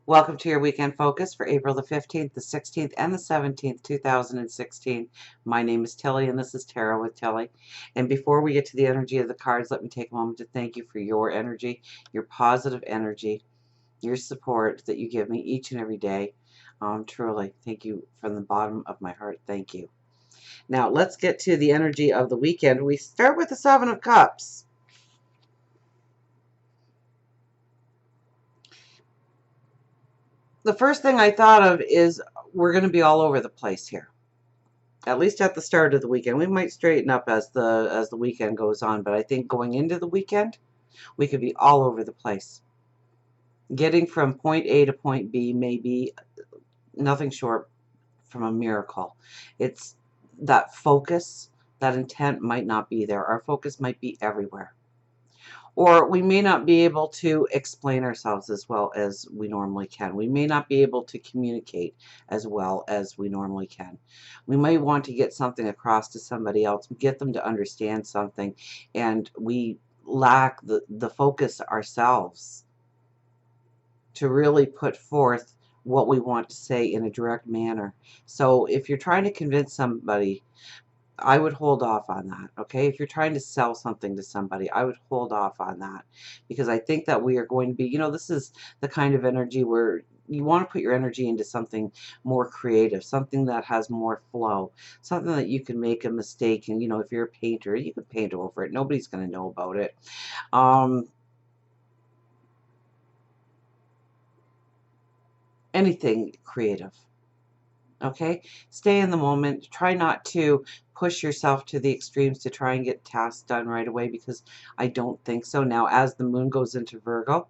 Welcome to your weekend focus for April the 15th, the 16th, and the 17th, 2016. My name is Tilly, and this is Tarot with Tilly. And before we get to the energy of the cards, let me take a moment to thank you for your energy, your positive energy, your support that you give me each and every day. Truly, thank you from the bottom of my heart. Thank you. Now, let's get to the energy of the weekend. We start with the Seven of Cups. The first thing I thought of is we're going to be all over the place here. At least at the start of the weekend. We might straighten up as the weekend goes on, but I think going into the weekend, we could be all over the place. Getting from point A to point B may be nothing short from a miracle. It's that focus, that intent might not be there. Our focus might be everywhere. Or we may not be able to explain ourselves as well as we normally can. We may not be able to communicate as well as we normally can. We may want to get something across to somebody else, get them to understand something, and we lack the focus ourselves to really put forth what we want to say in a direct manner. So if you're trying to convince somebody, I would hold off on that, okay? If you're trying to sell something to somebody, I would hold off on that, because I think that we are going to be, this is the kind of energy where you want to put your energy into something more creative, something that has more flow, something that you can make a mistake. And, if you're a painter, you can paint over it. Nobody's going to know about it. Anything creative. Okay, stay in the moment. Try not to push yourself to the extremes to try and get tasks done right away, because I don't think so. Now, as the moon goes into Virgo,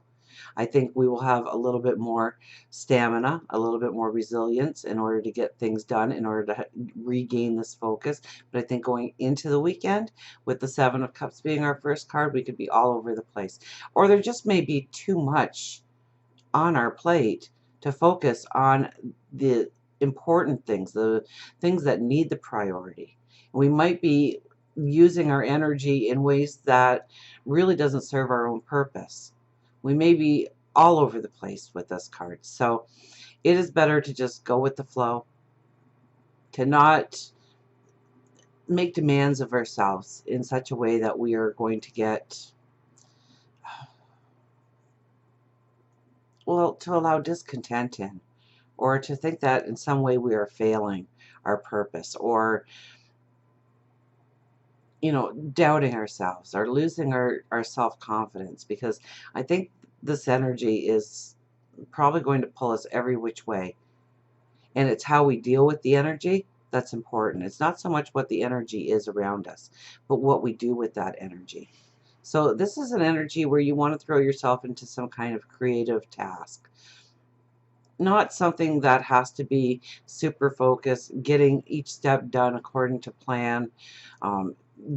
I think we will have a little bit more stamina, a little bit more resilience in order to get things done, in order to regain this focus. But I think going into the weekend, with the Seven of Cups being our first card, we could be all over the place. Or there just may be too much on our plate to focus on the important things, the things that need the priority. We might be using our energy in ways that really doesn't serve our own purpose. We may be all over the place with this card. So it is better to just go with the flow, to not make demands of ourselves in such a way that we are going to get, well, to allow discontent in, or to think that in some way we are failing our purpose, or doubting ourselves, or losing our self-confidence, because I think this energy is probably going to pull us every which way, and it's how we deal with the energy that's important. It's not so much what the energy is around us, but what we do with that energy. So this is an energy where you want to throw yourself into some kind of creative task. Not something that has to be super focused, getting each step done according to plan,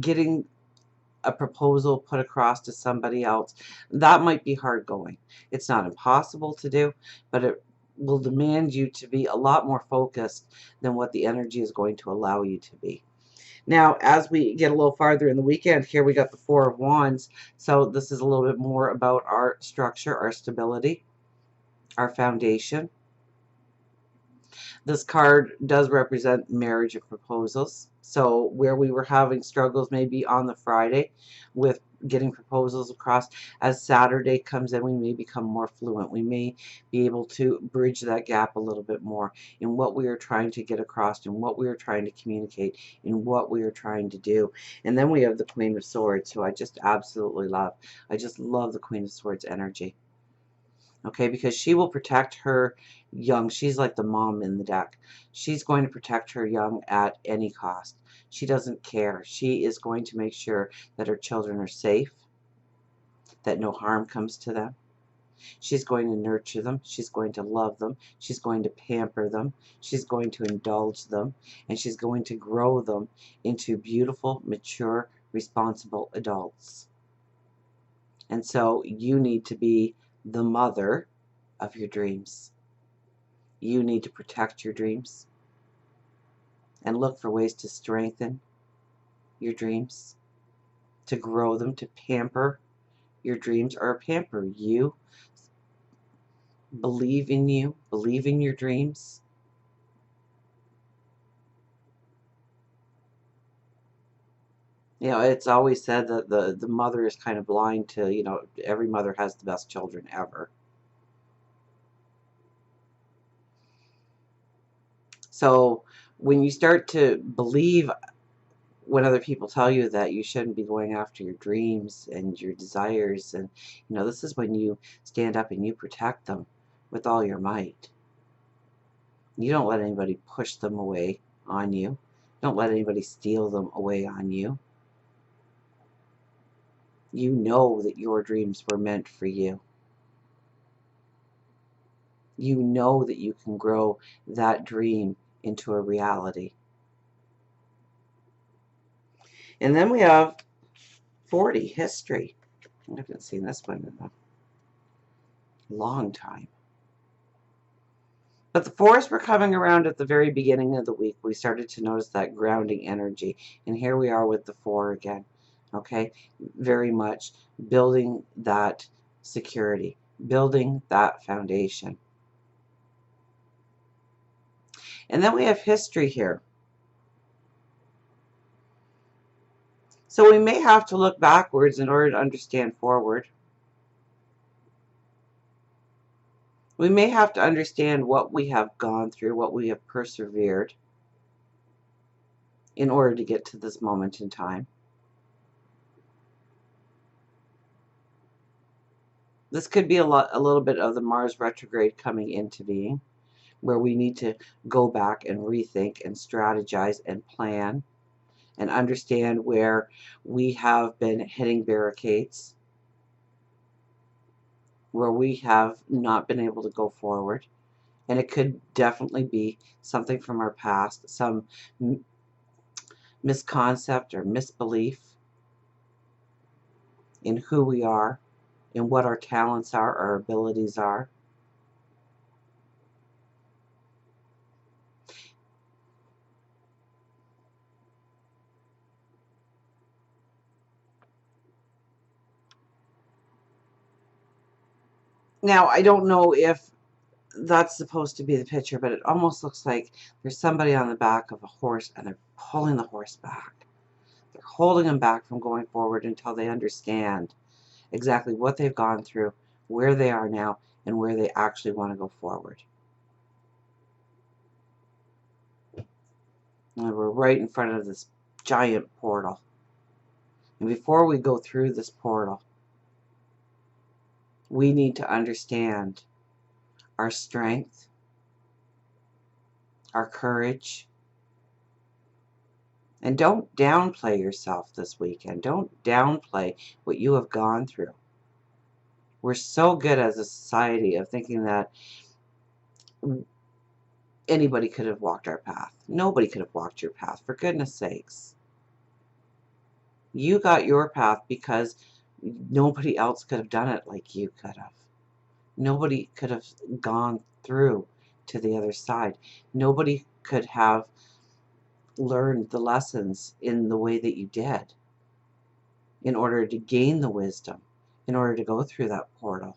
getting a proposal put across to somebody else. That might be hard going. It's not impossible to do, but it will demand you to be a lot more focused than what the energy is going to allow you to be. Now, as we get a little farther in the weekend, here we got the Four of Wands. So this is a little bit more about our structure, our stability, our foundation. This card does represent marriage and proposals. So where we were having struggles maybe on the Friday with getting proposals across, as Saturday comes in, we may become more fluent. We may be able to bridge that gap a little bit more in what we are trying to get across, and what we are trying to communicate, in what we are trying to do. And then we have the Queen of Swords, who I just absolutely love. I just love the Queen of Swords energy. Okay, because she will protect her young. She's like the mom in the deck. She's going to protect her young at any cost. She doesn't care. She is going to make sure that her children are safe, that no harm comes to them. She's going to nurture them. She's going to love them. She's going to pamper them. She's going to indulge them. And she's going to grow them into beautiful, mature, responsible adults. And so you need to be the mother of your dreams. You need to protect your dreams and look for ways to strengthen your dreams, to grow them, to pamper your dreams, or pamper you Believe in you. Believe in your dreams. You know, it's always said that the mother is kind of blind to, you know, every mother has the best children ever. So when you start to believe when other people tell you that you shouldn't be going after your dreams and your desires, and you know, this is when you stand up and you protect them with all your might. You don't let anybody push them away on you. Don't let anybody steal them away on you. You know that your dreams were meant for you. You know that you can grow that dream into a reality. And then we have 40, history. I haven't seen this one in a long time. But the fours were coming around at the very beginning of the week. We started to notice that grounding energy. And here we are with the 4 again. Okay? Very much building that security, building that foundation. And then we have history here. So we may have to look backwards in order to understand forward. We may have to understand what we have gone through, what we have persevered in order to get to this moment in time. This could be a little bit of the Mars retrograde coming into being, where we need to go back and rethink and strategize and plan and understand where we have been hitting barricades, where we have not been able to go forward. And it could definitely be something from our past, some misconcept or misbelief in who we are, in what our talents are, our abilities are. Now, I don't know if that's supposed to be the picture, but it almost looks like there's somebody on the back of a horse and they're pulling the horse back. They're holding them back from going forward until they understand exactly what they've gone through, where they are now, and where they actually want to go forward. And we're right in front of this giant portal. And before we go through this portal, we need to understand our strength, our courage. And don't downplay yourself this weekend. Don't downplay what you have gone through. We're so good as a society of thinking that anybody could have walked our path. Nobody could have walked your path, for goodness sakes. You got your path because nobody else could have done it like you could have. Nobody could have gone through to the other side. Nobody could have learned the lessons in the way that you did in order to gain the wisdom, in order to go through that portal.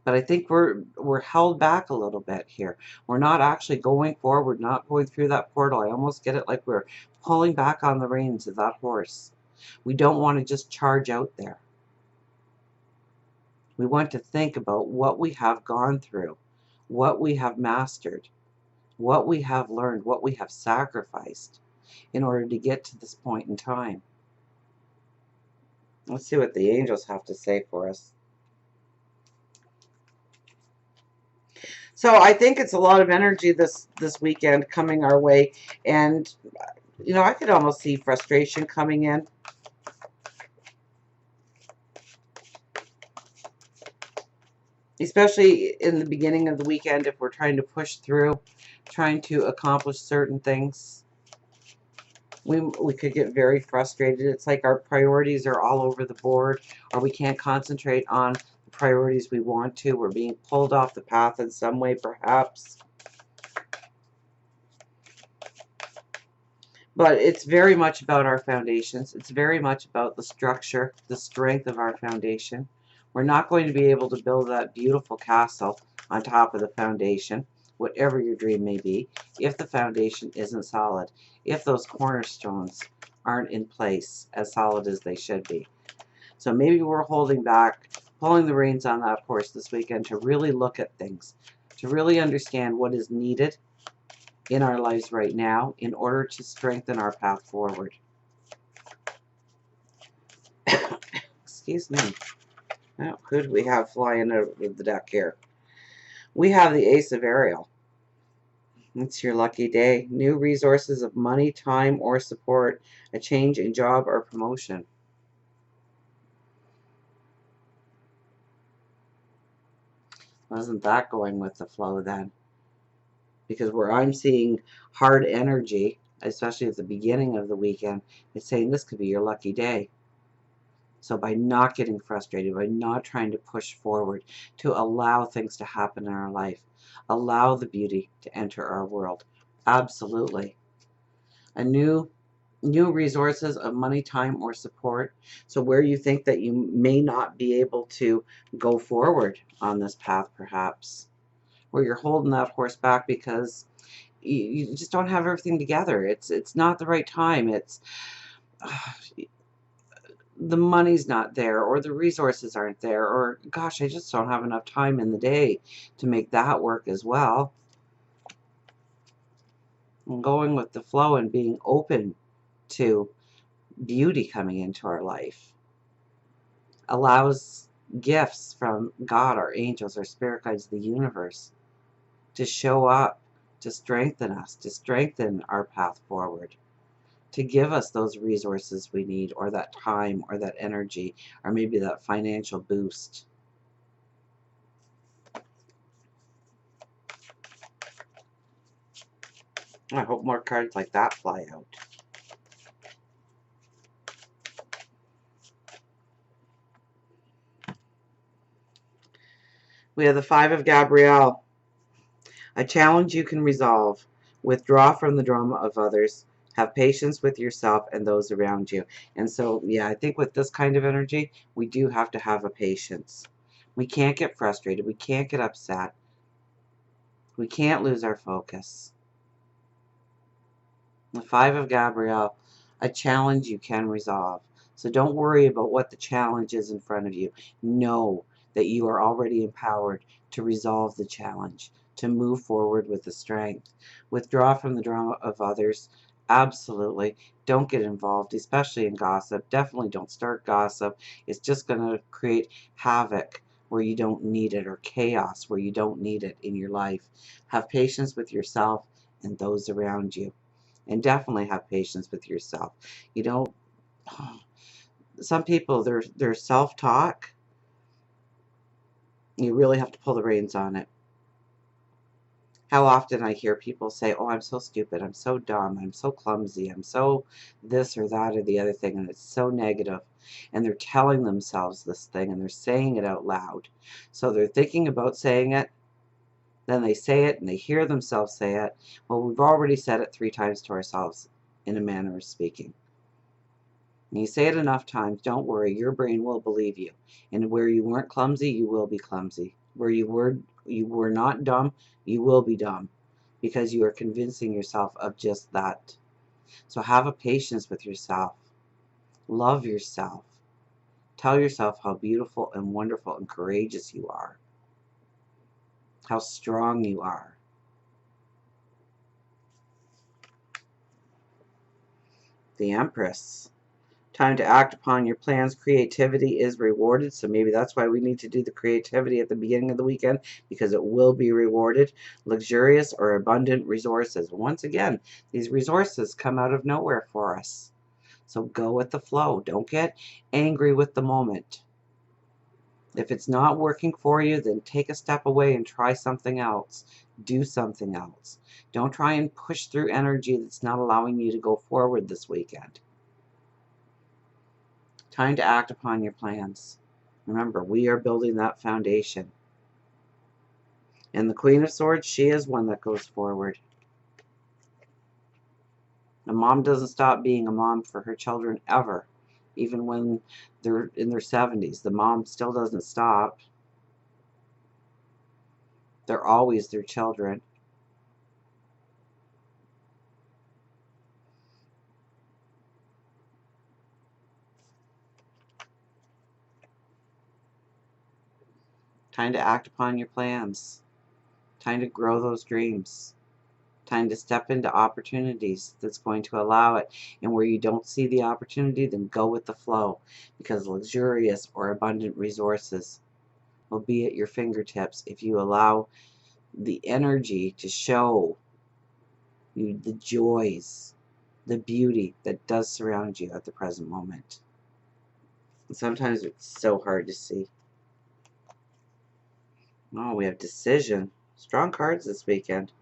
But I think we're held back a little bit here. We're not actually going forward, not going through that portal. I almost get it like we're pulling back on the reins of that horse. We don't want to just charge out there. We want to think about what we have gone through, what we have mastered, what we have learned, what we have sacrificed in order to get to this point in time. Let's see what the angels have to say for us. So I think it's a lot of energy this weekend coming our way, and you know, I could almost see frustration coming in. Especially in the beginning of the weekend if we're trying to push through, trying to accomplish certain things. We could get very frustrated. It's like our priorities are all over the board, or we can't concentrate on the priorities we want to. We're being pulled off the path in some way, perhaps. But it's very much about our foundations. It's very much about the structure, the strength of our foundation. We're not going to be able to build that beautiful castle on top of the foundation, whatever your dream may be, if the foundation isn't solid, if those cornerstones aren't in place as solid as they should be. So maybe we're holding back, pulling the reins on that horse this weekend to really look at things, to really understand what is needed in our lives right now in order to strengthen our path forward. Excuse me. Now, who do we have flying out of the deck here? We have the Ace of Ariel. It's your lucky day. New resources of money, time, or support. A change in job or promotion. Wasn't that going with the flow then? Because where I'm seeing hard energy, especially at the beginning of the weekend, it's saying this could be your lucky day. So by not getting frustrated, by not trying to push forward, to allow things to happen in our life, allow the beauty to enter our world. Absolutely. A new resources of money, time, or support. So where you think that you may not be able to go forward on this path, perhaps, where you're holding that horse back because you just don't have everything together. It's not the right time. It's the money's not there, or the resources aren't there, or gosh, I just don't have enough time in the day to make that work as well. And going with the flow and being open to beauty coming into our life allows gifts from God, our angels, our spirit guides, the universe, to show up, to strengthen us, to strengthen our path forward, to give us those resources we need, or that time, or that energy, or maybe that financial boost. I hope more cards like that fly out. We have the Five of Gabrielle. A challenge you can resolve. Withdraw from the drama of others. Have patience with yourself and those around you. And so, yeah, I think with this kind of energy, we do have to have a patience. We can't get frustrated. We can't get upset. We can't lose our focus. The Five of Gabrielle, a challenge you can resolve. So don't worry about what the challenge is in front of you. Know that you are already empowered to resolve the challenge, to move forward with the strength. Withdraw from the drama of others. Absolutely. Don't get involved, especially in gossip. Definitely don't start gossip. It's just going to create havoc where you don't need it, or chaos where you don't need it in your life. Have patience with yourself and those around you. And definitely have patience with yourself. You don't, some people, their self-talk, you really have to pull the reins on it. How often I hear people say, oh, I'm so stupid, I'm so dumb, I'm so clumsy, I'm so this or that or the other thing, and it's so negative. And they're telling themselves this thing, and they're saying it out loud. So they're thinking about saying it, then they say it, and they hear themselves say it. Well, we've already said it 3 times to ourselves, in a manner of speaking. And you say it enough times, don't worry, your brain will believe you. And where you weren't clumsy, you will be clumsy. Where you were not dumb, you will be dumb, because you are convincing yourself of just that. So have a patience with yourself. Love yourself. Tell yourself how beautiful and wonderful and courageous you are. How strong you are. The Empress. Time to act upon your plans. Creativity is rewarded. So maybe that's why we need to do the creativity at the beginning of the weekend, because it will be rewarded. Luxurious or abundant resources. Once again, these resources come out of nowhere for us. So go with the flow. Don't get angry with the moment. If it's not working for you, then take a step away and try something else. Do something else. Don't try and push through energy that's not allowing you to go forward this weekend. Time to act upon your plans. Remember, we are building that foundation. And the Queen of Swords, she is one that goes forward. A mom doesn't stop being a mom for her children ever, even when they're in their 70s. The mom still doesn't stop. They're always their children. Time to act upon your plans. Time to grow those dreams. Time to step into opportunities that's going to allow it. And where you don't see the opportunity, then go with the flow, because luxurious or abundant resources will be at your fingertips if you allow the energy to show you the joys, the beauty that does surround you at the present moment. And sometimes it's so hard to see. Oh, we have decision. Strong cards this weekend.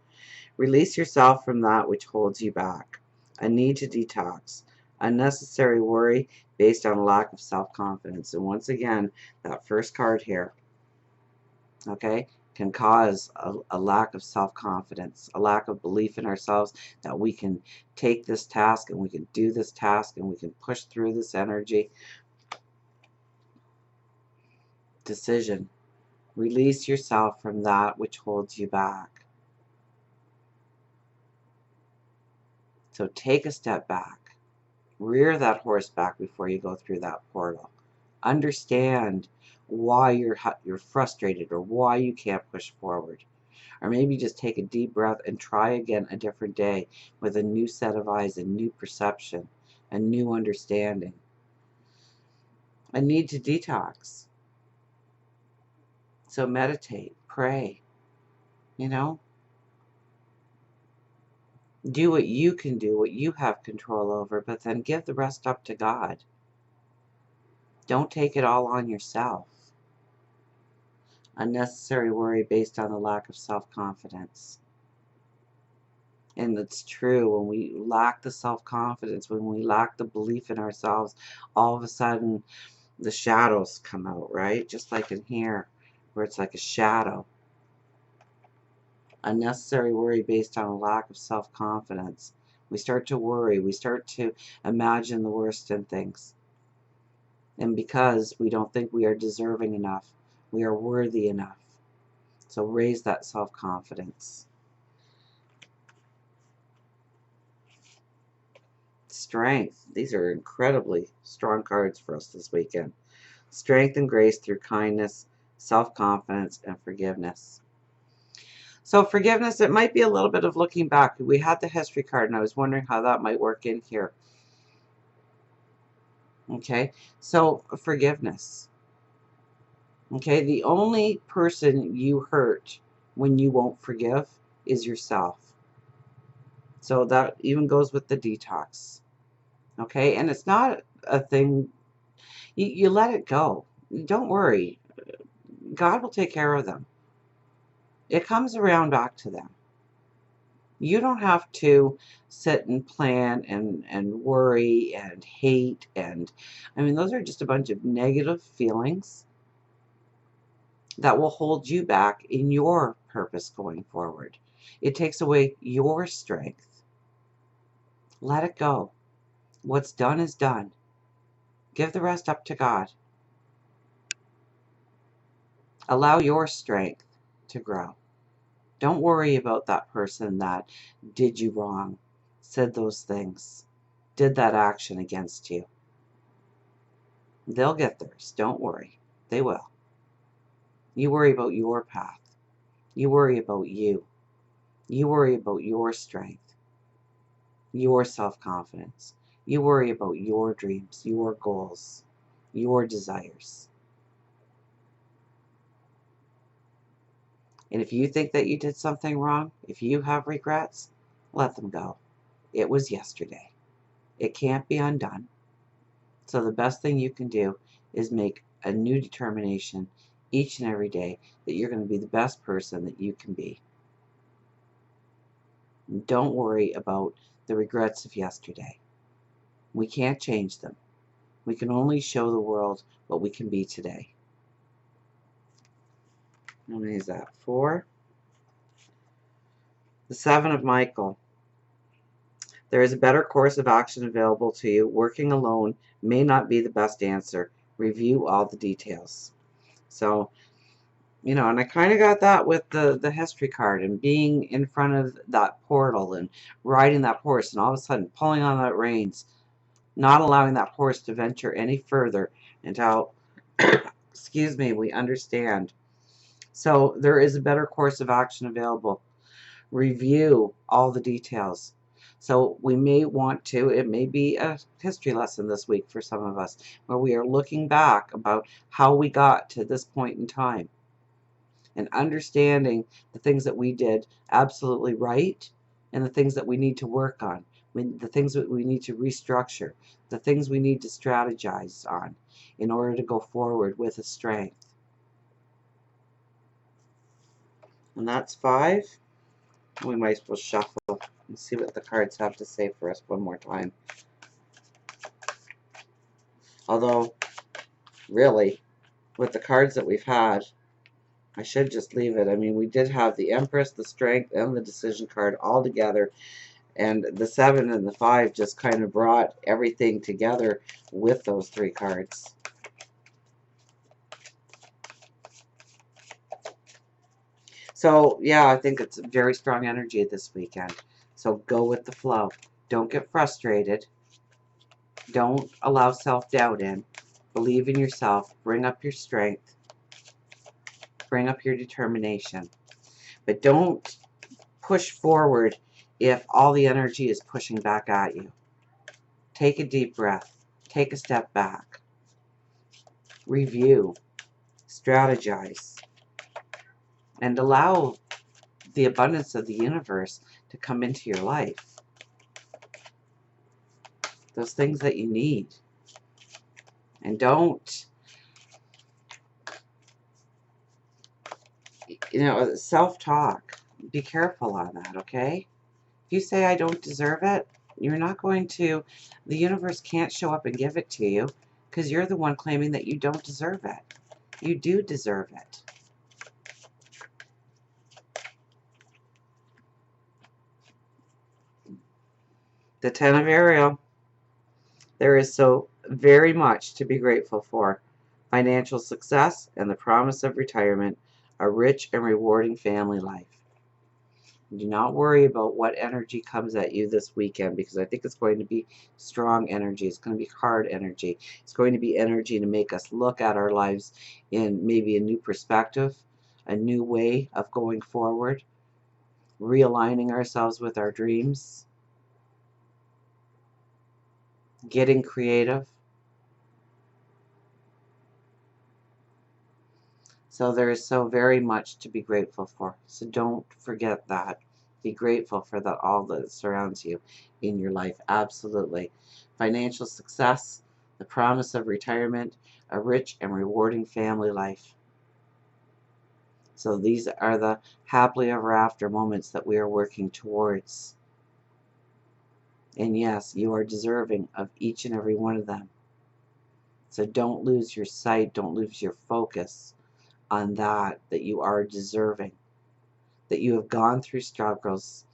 Release yourself from that which holds you back. A need to detox. Unnecessary worry based on a lack of self-confidence. And once again, that first card here, okay, can cause a lack of self-confidence, a lack of belief in ourselves that we can take this task and we can do this task and we can push through this energy. Decision. Release yourself from that which holds you back. So take a step back. Rear that horse back before you go through that portal. Understand why you're frustrated or why you can't push forward. Or maybe just take a deep breath and try again a different day with a new set of eyes, a new perception, a new understanding. A need to detox. So meditate, pray, you know. Do what you can do, what you have control over, but then give the rest up to God. Don't take it all on yourself. Unnecessary worry based on a lack of self-confidence. And it's true, when we lack the self-confidence, when we lack the belief in ourselves, all of a sudden the shadows come out, right? Just like in here, where it's like a shadow. Unnecessary worry based on a lack of self-confidence. We start to worry, we start to imagine the worst in things. And because we don't think we are deserving enough, we are worthy enough. So raise that self-confidence. Strength. These are incredibly strong cards for us this weekend. Strength and grace through kindness, self-confidence, and forgiveness. So forgiveness, it might be a little bit of looking back. We had the history card, and I was wondering how that might work in here. Okay, so forgiveness. Okay, the only person you hurt when you won't forgive is yourself. So that even goes with the detox. Okay, and it's not a thing, you let it go. Don't worry. God will take care of them. It comes around back to them. You don't have to sit and plan and worry and hate. And I mean, those are just a bunch of negative feelings that will hold you back in your purpose going forward. It takes away your strength. Let it go. What's done is done. Give the rest up to God. Allow your strength to grow. Don't worry about that person that did you wrong, said those things, did that action against you. They'll get theirs. Don't worry. They will. You worry about your path. You worry about you. You worry about your strength, your self-confidence. You worry about your dreams, your goals, your desires. And if you think that you did something wrong, if you have regrets, let them go. It was yesterday. It can't be undone. So the best thing you can do is make a new determination each and every day that you're going to be the best person that you can be. Don't worry about the regrets of yesterday. We can't change them. We can only show the world what we can be today. How many is that? 4? The 7 of Michael. There is a better course of action available to you. Working alone may not be the best answer. Review all the details. So, and I kind of got that with the history card and being in front of that portal and riding that horse and all of a sudden pulling on that reins, not allowing that horse to venture any further until, excuse me, we understand. So there is a better course of action available. Review all the details. So we may want to, it may be a history lesson this week for some of us, where we are looking back about how we got to this point in time and understanding the things that we did absolutely right and the things that we need to work on, the things that we need to restructure, the things we need to strategize on in order to go forward with a strength. And that's 5. We might as well shuffle and see what the cards have to say for us one more time. Although, really, with the cards that we've had, I should just leave it. I mean, we did have the Empress, the Strength, and the Decision card all together. And the 7 and the 5 just kind of brought everything together with those 3 cards. So, yeah, I think it's very strong energy this weekend. So go with the flow. Don't get frustrated. Don't allow self-doubt in. Believe in yourself. Bring up your strength. Bring up your determination. But don't push forward if all the energy is pushing back at you. Take a deep breath. Take a step back. Review. Strategize. And allow the abundance of the universe to come into your life. Those things that you need. And don't, self-talk. Be careful on that, okay? If you say, I don't deserve it, you're not going to, the universe can't show up and give it to you because you're the one claiming that you don't deserve it. You do deserve it. The 10 of Ariel. There is so very much to be grateful for. Financial success and the promise of retirement, a rich and rewarding family life. Do not worry about what energy comes at you this weekend because I think it's going to be strong energy. It's going to be hard energy. It's going to be energy to make us look at our lives in maybe a new perspective, a new way of going forward, realigning ourselves with our dreams, getting creative. So there is so very much to be grateful for. So don't forget that. Be grateful for that, all that surrounds you in your life. Absolutely. Financial success, the promise of retirement, a rich and rewarding family life. So these are the happily ever after moments that we are working towards. And yes, you are deserving of each and every one of them. So don't lose your sight, don't lose your focus on that you are deserving, that you have gone through struggles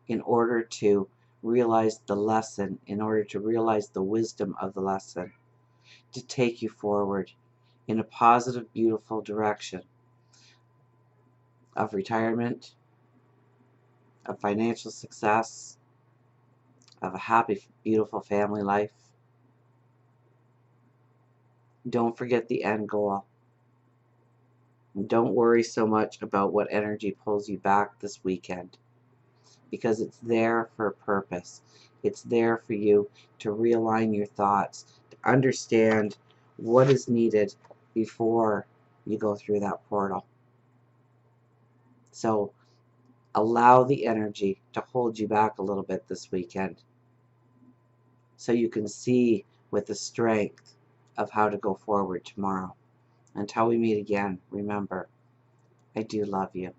in order to realize the lesson, in order to realize the wisdom of the lesson, to take you forward in a positive, beautiful direction of retirement, of financial success, of a happy, beautiful family life. Don't forget the end goal. Don't worry so much about what energy pulls you back this weekend, because it's there for a purpose. It's there for you to realign your thoughts, to understand what is needed before you go through that portal. So allow the energy to hold you back a little bit this weekend so you can see with the strength of how to go forward tomorrow. Until we meet again, remember, I do love you.